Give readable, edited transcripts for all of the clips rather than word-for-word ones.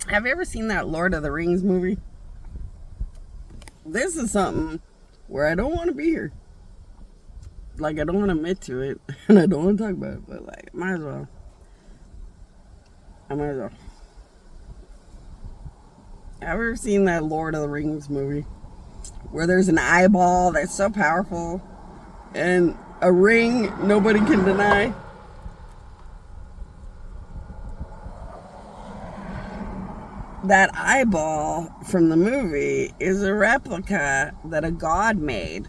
Have you ever seen that Lord of the Rings movie? This is something where I don't want to be here. Like, I don't want to admit to it, and I don't want to talk about it, but, like, might as well. I might as well. Have you ever seen that Lord of the Rings movie? Where there's an eyeball that's so powerful, and a ring nobody can deny? That eyeball from the movie is a replica that a god made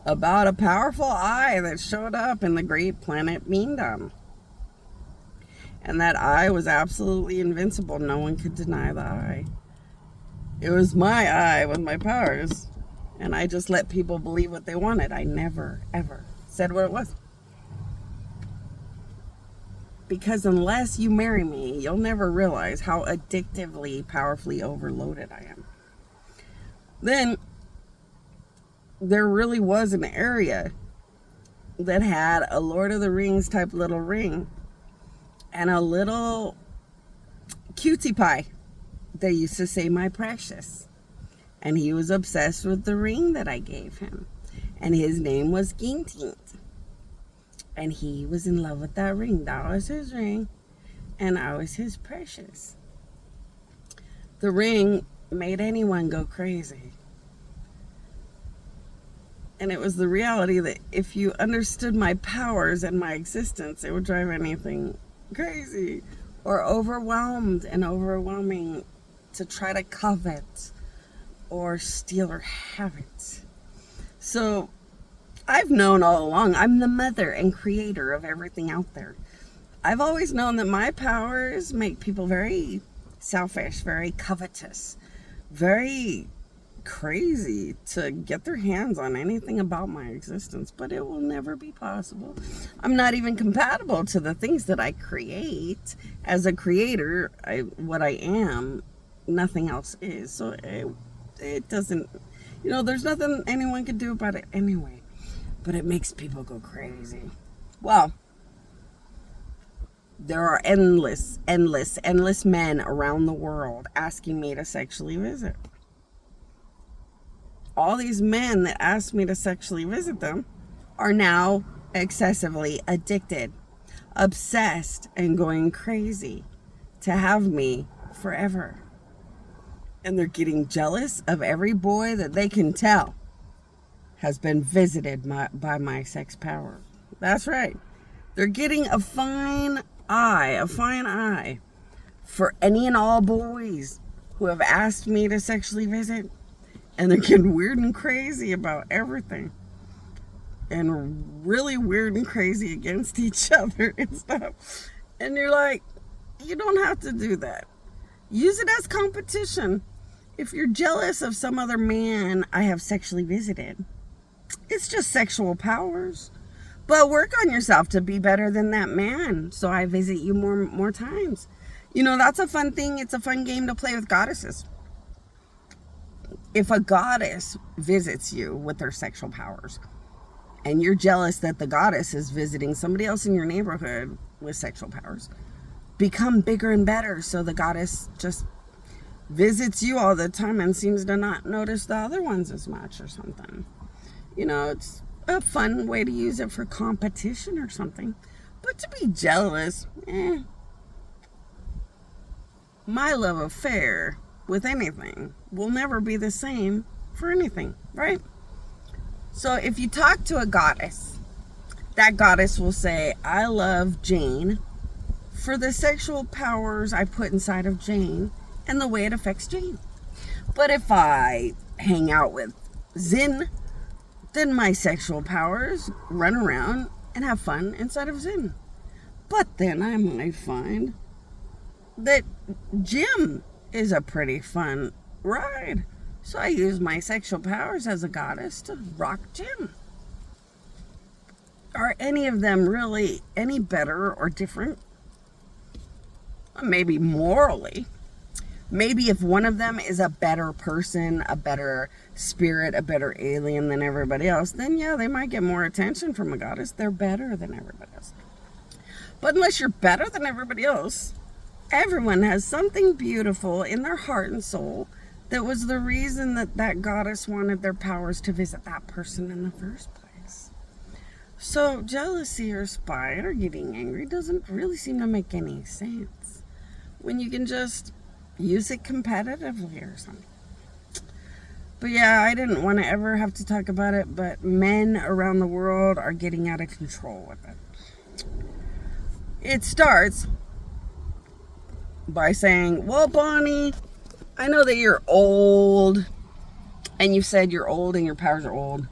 about a powerful eye that showed up in the great planet Beendom. And that eye was absolutely invincible. No one could deny the eye. It was my eye with my powers. And I just let people believe what they wanted. I never, ever said what it was. Because unless you marry me, you'll never realize how addictively, powerfully overloaded I am. Then, there really was an area that had a Lord of the Rings type little ring and a little cutie pie. They used to say, my precious. And he was obsessed with the ring that I gave him. And his name was Gintint. And he was in love with that ring. That was his ring. And I was his precious. The ring made anyone go crazy. And it was the reality that if you understood my powers and my existence, it would drive anything crazy or overwhelmed and overwhelming to try to covet or steal or have it. So I've known all along, I'm the mother and creator of everything out there. I've always known that my powers make people very selfish, very covetous, very crazy to get their hands on anything about my existence, but it will never be possible. I'm not even compatible to the things that I create. As a creator, what I am, nothing else is. So it doesn't, there's nothing anyone can do about it anyway. But it makes people go crazy. Well, there are endless men around the world asking me to sexually visit. All these men that ask me to sexually visit them are now excessively addicted, obsessed, and going crazy to have me forever. And they're getting jealous of every boy that they can tell has been visited by my sex power. That's right. They're getting a fine eye for any and all boys who have asked me to sexually visit. And they're getting weird and crazy about everything. And really weird and crazy against each other and stuff. And you're like, you don't have to do that. Use it as competition. If you're jealous of some other man I have sexually visited, it's just sexual powers. But work on yourself to be better than that man. So I visit you more times. That's a fun thing. It's a fun game to play with goddesses. If a goddess visits you with their sexual powers and you're jealous that the goddess is visiting somebody else in your neighborhood with sexual powers, become bigger and better so the goddess just visits you all the time and seems to not notice the other ones as much or something. It's a fun way to use it for competition or something. But to be jealous, my love affair with anything will never be the same for anything, right? So if you talk to a goddess, that goddess will say, I love Jane for the sexual powers I put inside of Jane and the way it affects Jane. But if I hang out with Zin, then my sexual powers run around and have fun inside of Zin. But then I might find that Jim is a pretty fun ride. So I use my sexual powers as a goddess to rock Jim. Are any of them really any better or different? Maybe morally. Maybe if one of them is a better person, a better spirit, a better alien than everybody else, then yeah, they might get more attention from a goddess. They're better than everybody else. But unless you're better than everybody else, Everyone has something beautiful in their heart and soul that was the reason that that goddess wanted their powers to visit that person in the first place. So jealousy or spite or getting angry doesn't really seem to make any sense when you can just use it competitively or something. But yeah, I didn't want to ever have to talk about it, but men around the world are getting out of control with it. It starts by saying, well, Bonnie, I know that you're old, and you said you're old and your powers are old,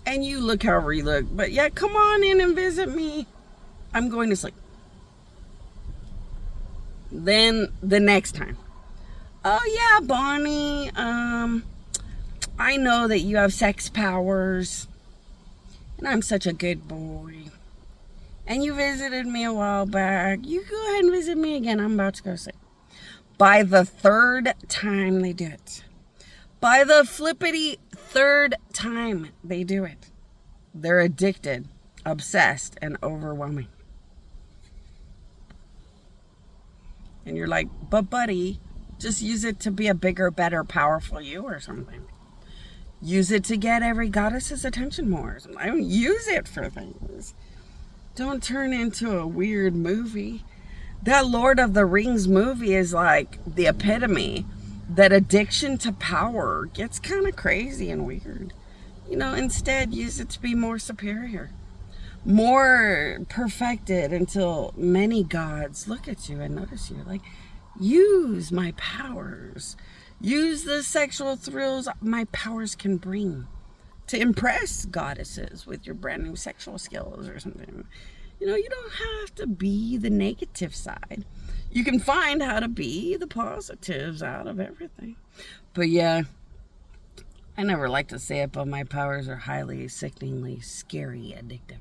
and you look however you look, but yeah, come on in and visit me. I'm going to sleep. Then the next time, oh yeah, Bonnie, I know that you have sex powers, and I'm such a good boy, and you visited me a while back. You go ahead and visit me again. I'm about to go sleep. By the third time they do it, by the flippity third time they do it, they're addicted, obsessed, and overwhelming. And you're like, but buddy, just use it to be a bigger, better, powerful you or something. Use it to get every goddess's attention more. I don't use it for things. Don't turn into a weird movie. That Lord of the Rings movie is like the epitome that addiction to power gets kind of crazy and weird. Instead, use it to be more superior, more perfected until many gods look at you and notice you. Like, use my powers. Use the sexual thrills my powers can bring to impress goddesses with your brand new sexual skills or something. You don't have to be the negative side. You can find how to be the positives out of everything. But yeah, I never like to say it, but my powers are highly, sickeningly, scary, addictive.